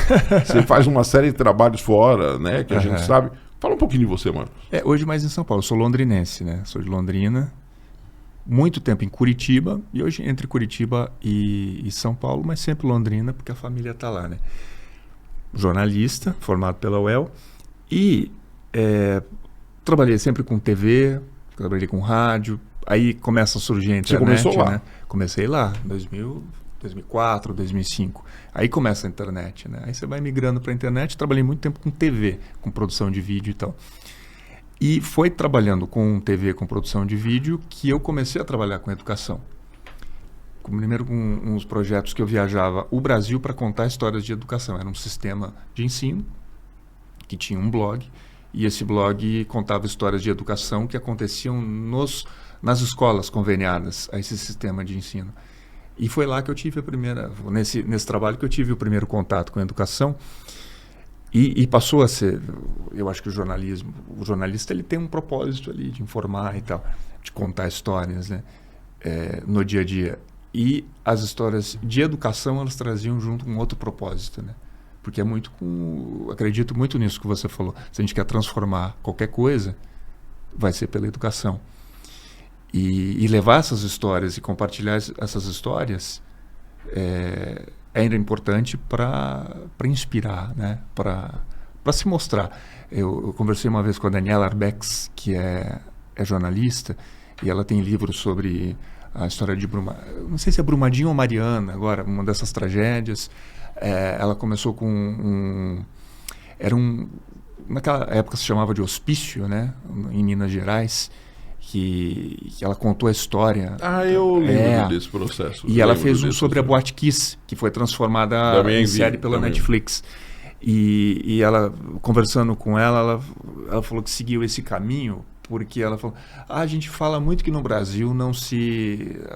você faz uma série de trabalhos fora, né, que a gente sabe. Fala um pouquinho de você, Marcos. Hoje mais em São Paulo. Eu sou londrinense, né? Sou de Londrina. Muito tempo em Curitiba, e hoje entre Curitiba e São Paulo, mas sempre Londrina, porque a família está lá, né? Jornalista, formado pela UEL, e trabalhei sempre com TV, trabalhei com rádio, aí começa a surgir a internet. Você começou lá? Né? Comecei lá, 2004, 2005. Aí começa a internet, né? Aí você vai migrando para a internet. Trabalhei muito tempo com TV, com produção de vídeo e tal. E foi trabalhando com TV, com produção de vídeo, que eu comecei a trabalhar com educação. primeiro com uns projetos que eu viajava o Brasil para contar histórias de educação. Era um sistema de ensino que tinha um blog, e esse blog contava histórias de educação que aconteciam nas escolas conveniadas a esse sistema de ensino. E foi lá que eu tive nesse trabalho que eu tive o primeiro contato com a educação, e passou a ser, eu acho que o jornalista ele tem um propósito ali de informar e tal, de contar histórias, né, no dia a dia. E as histórias de educação, elas traziam junto um outro propósito, né? Porque acredito muito nisso que você falou. Se a gente quer transformar qualquer coisa, vai ser pela educação. E levar essas histórias e compartilhar essas histórias ainda é importante para inspirar, né? Para se mostrar. Eu conversei uma vez com a Daniela Arbex, que é jornalista, e ela tem livros sobre a história de não sei se é Brumadinho ou Mariana, agora, uma dessas tragédias. Ela começou com naquela época se chamava de hospício, né, em Minas Gerais, que ela contou a história. Eu lembro desse processo. E ela fez um sobre a Boate Kiss, que foi transformada em série pela Netflix. E ela, conversando com ela falou que seguiu esse caminho porque ela falou, a gente fala muito que no Brasil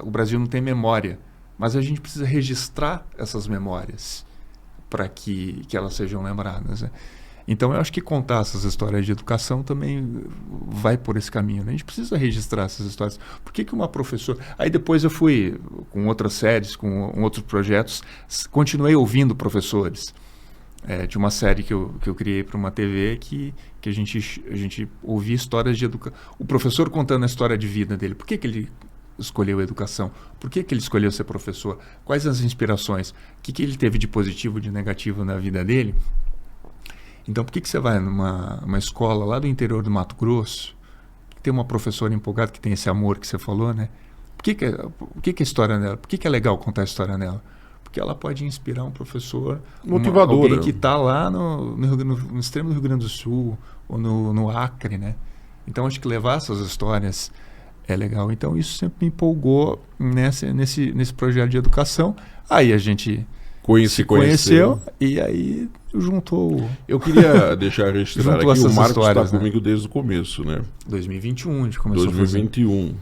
o Brasil não tem memória, mas a gente precisa registrar essas memórias para que elas sejam lembradas, né? Então eu acho que contar essas histórias de educação também vai por esse caminho, né? A gente precisa registrar essas histórias. Por que uma professora... Aí depois eu fui com outras séries, com outros projetos, continuei ouvindo professores. De uma série que eu criei para uma TV que a gente ouvia histórias de educação. O professor contando a história de vida dele. Por que ele escolheu a educação? Por que ele escolheu ser professor? Quais as inspirações? O que ele teve de positivo, de negativo na vida dele? Então, por que você vai numa escola lá do interior do Mato Grosso, que tem uma professora empolgada, que tem esse amor que você falou, né? Por que a história dela? Por que é legal contar a história dela? Porque ela pode inspirar um professor, motivadora, alguém que está lá no extremo do Rio Grande do Sul, ou no Acre, né? Então, acho que levar essas histórias é legal. Então, isso sempre me empolgou nesse projeto de educação. Aí a gente se conheceu e aí juntou... Eu queria deixar registrado aqui, o Marcos está comigo desde o começo, né? 2021 a gente começou 2021.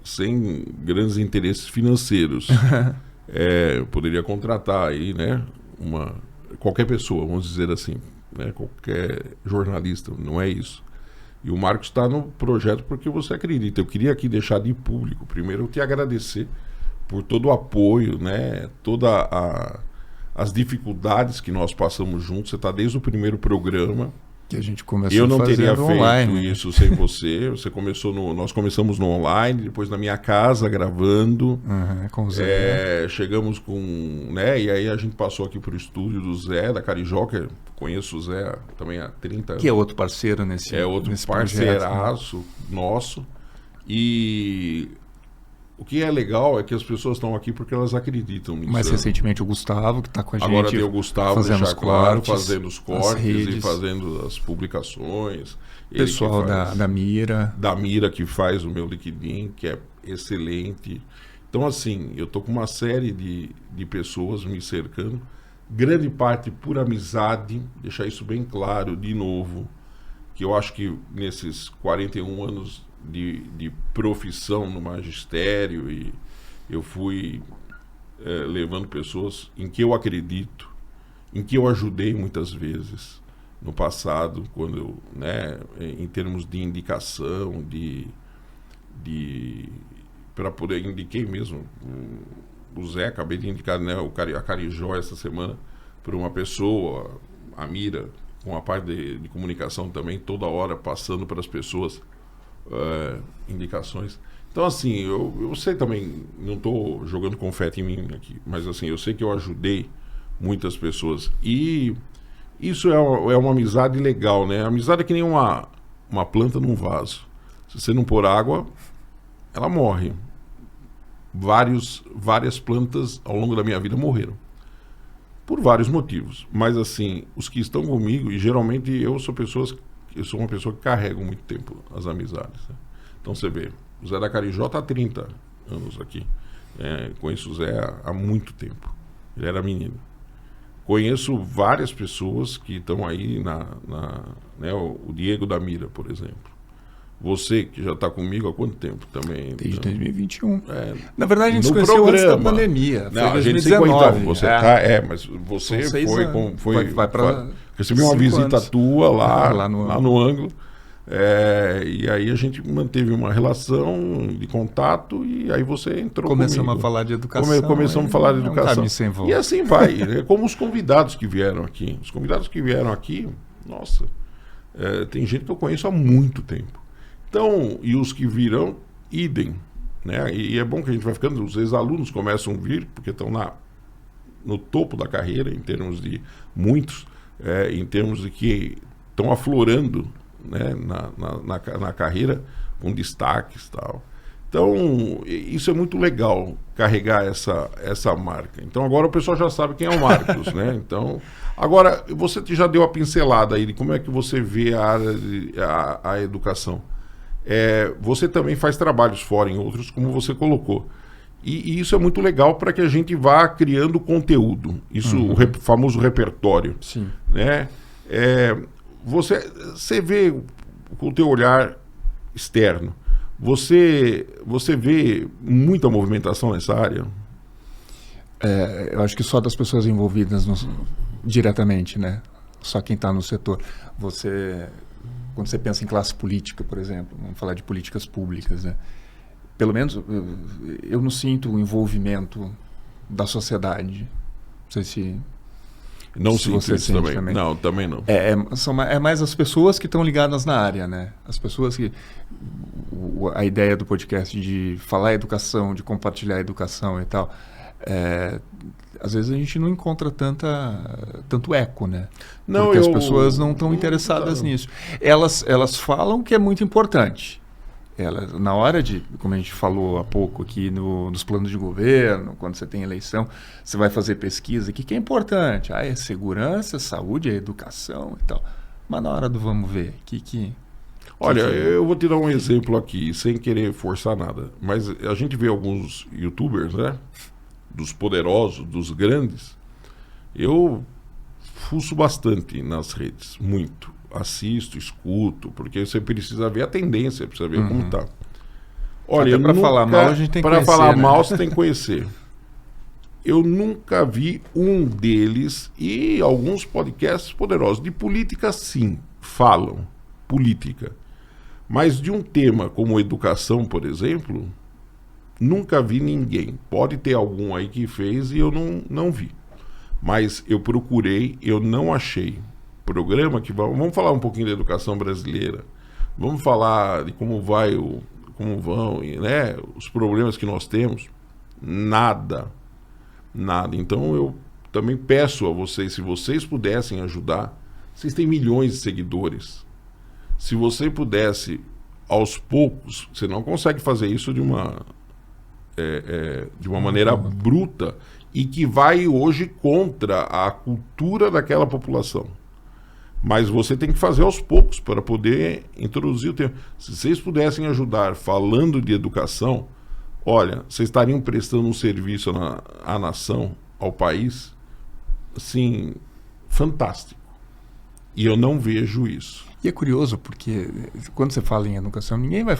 Sem grandes interesses financeiros. Poderia contratar aí, né? Qualquer pessoa, vamos dizer assim, né? Qualquer jornalista, não é isso. E o Marcos está no projeto porque você acredita. Eu queria aqui deixar de público. Primeiro, eu te agradecer por todo o apoio, né? As dificuldades que nós passamos juntos. Você está desde o primeiro programa. Que a gente começou eu não teria feito online, isso sem você. Nós começamos no online, depois na minha casa gravando. Com o Zé. Chegamos com, né? E aí a gente passou aqui para o estúdio do Zé, da Carijó, que eu conheço o Zé também há 30 anos. Que é outro parceiro nesse parceiraço projeto, né? Nosso. E o que é legal é que as pessoas estão aqui porque elas acreditam nisso. Mais recentemente o Gustavo, que está com a gente. Agora tem o Gustavo, deixar claro, fazendo os cortes redes, e fazendo as publicações. O pessoal da Mira. Da Mira, que faz o meu LinkedIn, que é excelente. Então, assim, eu estou com uma série de pessoas me cercando. Grande parte por amizade, deixar isso bem claro de novo, que eu acho que nesses 41 anos de profissão no magistério, e eu fui levando pessoas em que eu acredito, em que eu ajudei muitas vezes no passado, quando eu, né, em termos de indicação, para poder indiquei mesmo o Zé, acabei de indicar, né, a Carijó essa semana para uma pessoa, a Mira, com a parte de comunicação também, toda hora passando para as pessoas indicações. Então, assim, eu sei também, não estou jogando confete em mim aqui, mas assim, eu sei que eu ajudei muitas pessoas. E isso é uma amizade legal, né? A amizade é que nem uma planta num vaso. Se você não pôr água, ela morre. Várias plantas ao longo da minha vida morreram. Por vários motivos. Mas, assim, os que estão comigo, e geralmente eu sou uma pessoa que carrega muito tempo as amizades, né? Então você vê, o Zé da Carijó está há 30 anos aqui. Conheço o Zé há muito tempo. Ele era menino. Conheço várias pessoas que estão aí, né, o Diego da Mira, por exemplo. Você, que já está comigo há quanto tempo também? Desde 2021. Na verdade, a gente se conheceu programa. antes da pandemia. Não, foi a gente 2019. Então, você mas você recebeu uma visita tua lá no ângulo. E aí a gente manteve uma relação de contato e aí você entrou Começamos a falar de educação. Começamos a falar de educação. Sem volta. E assim vai. Como os convidados que vieram aqui. Os convidados que vieram aqui, nossa, tem gente que eu conheço há muito tempo. Então, e os que virão, idem. Né? E é bom que a gente vai ficando, os ex-alunos começam a vir, porque estão no topo da carreira, em termos de muitos, em termos de que estão aflorando, né, na carreira com destaques e tal. Então, isso é muito legal, carregar essa marca. Então, agora o pessoal já sabe quem é o Marcos, né? Então, agora, você já deu a pincelada aí de como é que você vê a área a educação. Você também faz trabalhos fora em outros, como você colocou. E isso é muito legal para que a gente vá criando conteúdo. Isso, o famoso repertório. Sim. Né? Você vê com o teu olhar externo, você vê muita movimentação nessa área? Eu acho que só das pessoas envolvidas diretamente, né? Só quem está no setor. Quando você pensa em classe política, por exemplo, vamos falar de políticas públicas, né? Pelo menos eu não sinto o envolvimento da sociedade. Não sei se... Não sinto você isso sente também. Não, também não. É mais as pessoas que estão ligadas na área, né? As pessoas que... A ideia do podcast de falar educação, de compartilhar educação e tal, às vezes a gente não encontra tanto eco, né? Porque as pessoas não estão interessadas nisso. Elas falam que é muito importante. Na hora de, como a gente falou há pouco aqui nos planos de governo, quando você tem eleição, você vai fazer pesquisa, o que é importante? É segurança, saúde, é educação e tal. Mas na hora do vamos ver, Olha, eu vou te dar um exemplo aqui, sem querer forçar nada. Mas a gente vê alguns youtubers, né? Dos poderosos, dos grandes. Eu fuço bastante nas redes, muito. Assisto, escuto, porque você precisa ver a tendência, precisa ver como tá. Olha, para falar mal a gente tem que conhecer. Para falar mal você tem que conhecer. Eu nunca vi um deles, e alguns podcasts poderosos de política, sim, falam política. Mas de um tema como educação, por exemplo, nunca vi ninguém. Pode ter algum aí que fez e eu não vi. Mas eu procurei, eu não achei programa que vamos falar um pouquinho da educação brasileira. Vamos falar de como vão, né, os problemas que nós temos. Nada. Então eu também peço a vocês, se vocês pudessem ajudar, vocês têm milhões de seguidores. Se você pudesse, aos poucos, você não consegue fazer isso de uma maneira bruta e que vai hoje contra a cultura daquela população. Mas você tem que fazer aos poucos para poder introduzir o tema. Se vocês pudessem ajudar falando de educação, olha, vocês estariam prestando um serviço à nação, ao país, assim, fantástico. E eu não vejo isso. E é curioso, porque quando você fala em educação, ninguém vai...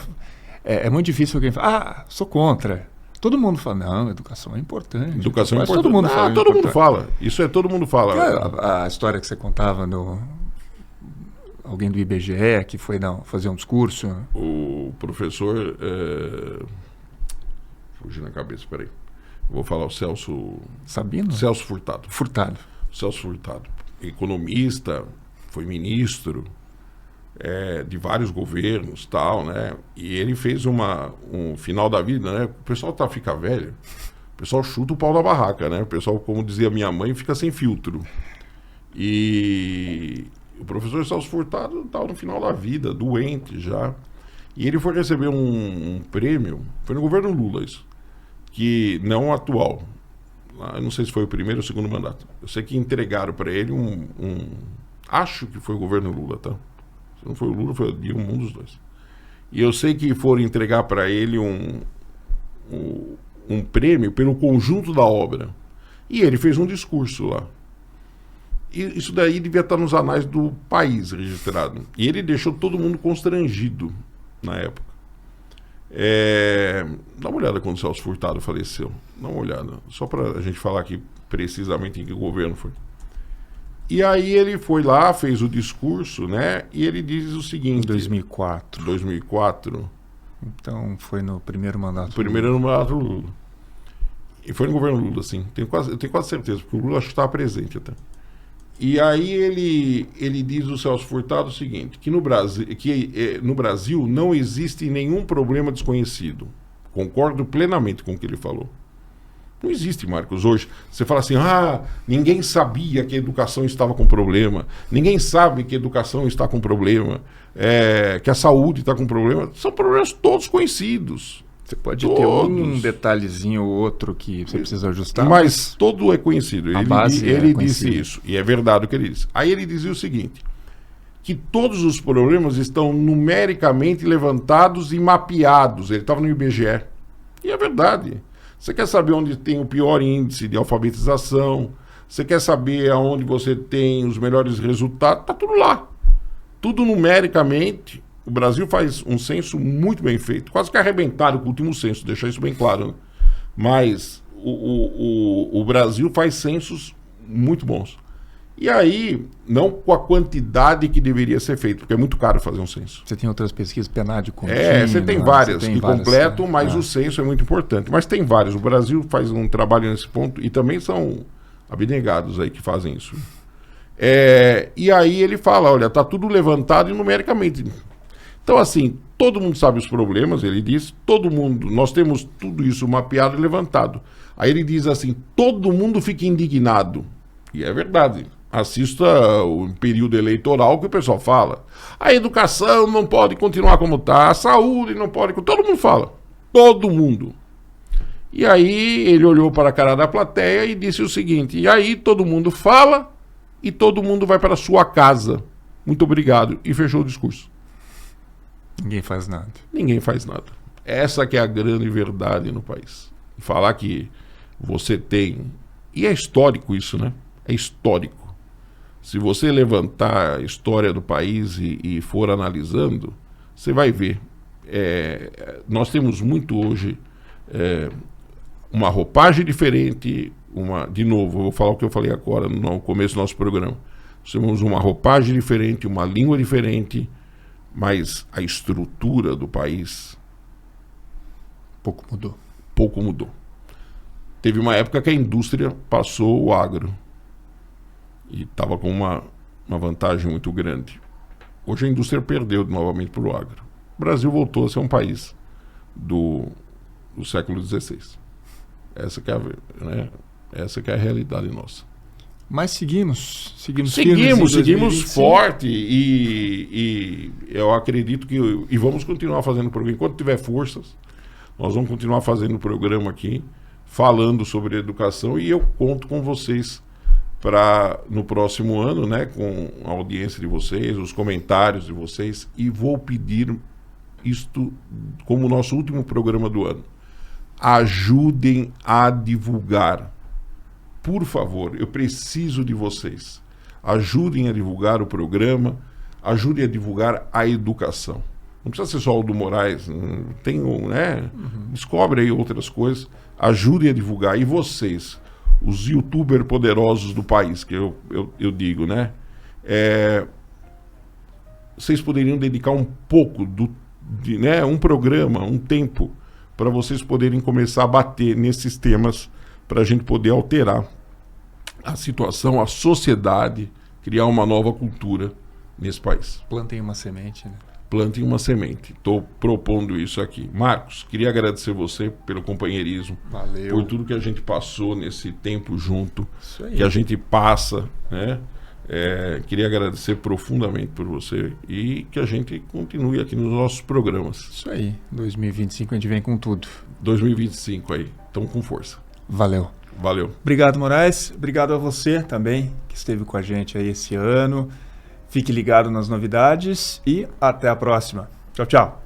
É muito difícil alguém falar, sou contra. Todo mundo fala, não, educação é importante. Educação é importante. Todo mundo fala. Todo mundo fala. Isso todo mundo fala. A história que você contava alguém do IBGE que foi fazer um discurso. O professor... Fugiu na cabeça, peraí. Vou falar o Celso... Sabino? Celso Furtado. Celso Furtado. Economista, foi ministro de vários governos, tal, né? E ele fez um final da vida, né? O pessoal fica velho, o pessoal chuta o pau da barraca, né? O pessoal, como dizia minha mãe, fica sem filtro. E o professor Celso Furtado estava no final da vida, doente já. E ele foi receber um prêmio, foi no governo Lula isso, que não atual. Eu não sei se foi o primeiro ou o segundo mandato. Eu sei que entregaram para ele acho que foi o governo Lula, tá? Se não foi o Lula, foi um dos dois. E eu sei que foram entregar para ele um um prêmio pelo conjunto da obra. E ele fez um discurso lá. E isso daí devia estar nos anais do país registrado. E ele deixou todo mundo constrangido na época. Dá uma olhada quando o Celso Furtado faleceu. Dá uma olhada. Só para a gente falar aqui precisamente em que governo foi. E aí ele foi lá, fez o discurso, né? E ele diz o seguinte... 2004. 2004. Então foi no primeiro mandato. Primeiro mandato do Lula. E foi no governo Lula, sim. Eu tenho quase certeza, porque o Lula acho que estava presente até. E aí ele diz o Celso Furtado o seguinte, que no Brasil não existe nenhum problema desconhecido. Concordo plenamente com o que ele falou. Não existe, Marcos, hoje. Você fala assim, ninguém sabia que a educação estava com problema, ninguém sabe que a educação está com problema, que a saúde está com problema. São problemas todos conhecidos. Você pode ter um detalhezinho ou outro que você precisa ajustar. Mas todo é conhecido. Ele disse isso. E é verdade o que ele disse. Aí ele dizia o seguinte, que todos os problemas estão numericamente levantados e mapeados. Ele estava no IBGE. E é verdade. Você quer saber onde tem o pior índice de alfabetização? Você quer saber aonde você tem os melhores resultados? Está tudo lá. Tudo numericamente. O Brasil faz um censo muito bem feito. Quase que arrebentaram com o último censo, deixar isso bem claro. Né? Mas o Brasil faz censos muito bons. E aí, não com a quantidade que deveria ser feito, porque é muito caro fazer um censo. Você tem outras pesquisas, PNAD contínua? Você tem várias que completam, mas o censo é muito importante. Mas tem várias. O Brasil faz um trabalho nesse ponto e também são abnegados aí que fazem isso. E aí ele fala, olha, está tudo levantado e numericamente. Então, assim, todo mundo sabe os problemas, ele diz, nós temos tudo isso mapeado e levantado. Aí ele diz assim, todo mundo fica indignado. E é verdade. Assista o período eleitoral que o pessoal fala. A educação não pode continuar como está, a saúde não pode... Todo mundo fala. Todo mundo. E aí ele olhou para a cara da plateia e disse o seguinte, e aí todo mundo fala e todo mundo vai para a sua casa. Muito obrigado. E fechou o discurso. Ninguém faz nada. Ninguém faz nada. Essa que é a grande verdade no país. Falar que você tem... E é histórico isso, né? É histórico. Se você levantar a história do país e for analisando, você vai ver. Nós temos muito hoje uma roupagem diferente, de novo, eu vou falar o que eu falei agora no começo do nosso programa. Nós temos uma roupagem diferente, uma língua diferente, mas a estrutura do país pouco mudou. Pouco mudou. Teve uma época que a indústria passou o agro e estava com uma vantagem muito grande. Hoje a indústria perdeu novamente para o agro. O Brasil voltou a ser um país do século XVI. Essa que é a realidade nossa. Mas seguimos forte e eu acredito que e vamos continuar fazendo o programa. Enquanto tiver forças, nós vamos continuar fazendo o programa aqui, falando sobre educação, e eu conto com vocês para no próximo ano, né, com a audiência de vocês, os comentários de vocês, e vou pedir isto como nosso último programa do ano. Ajudem a divulgar. Por favor, eu preciso de vocês. Ajudem a divulgar o programa, ajudem a divulgar a educação. Não precisa ser só o do Moraes, tem, né? Descobre aí outras coisas, ajudem a divulgar. E vocês, os youtubers poderosos do país, que eu digo, né? Vocês poderiam dedicar um pouco um programa, um tempo, para vocês poderem começar a bater nesses temas, para a gente poder alterar a situação, a sociedade, criar uma nova cultura nesse país. Plantem uma semente, né? Plantem uma semente. Estou propondo isso aqui. Marcos, queria agradecer você pelo companheirismo. Valeu. Por tudo que a gente passou nesse tempo junto, isso aí. Que a gente passa, né? Queria agradecer profundamente por você e que a gente continue aqui nos nossos programas. Isso aí. 2025 a gente vem com tudo. 2025 aí. Estamos com força. Valeu. Valeu. Obrigado, Moraes. Obrigado a você também, que esteve com a gente aí esse ano. Fique ligado nas novidades e até a próxima. Tchau, tchau.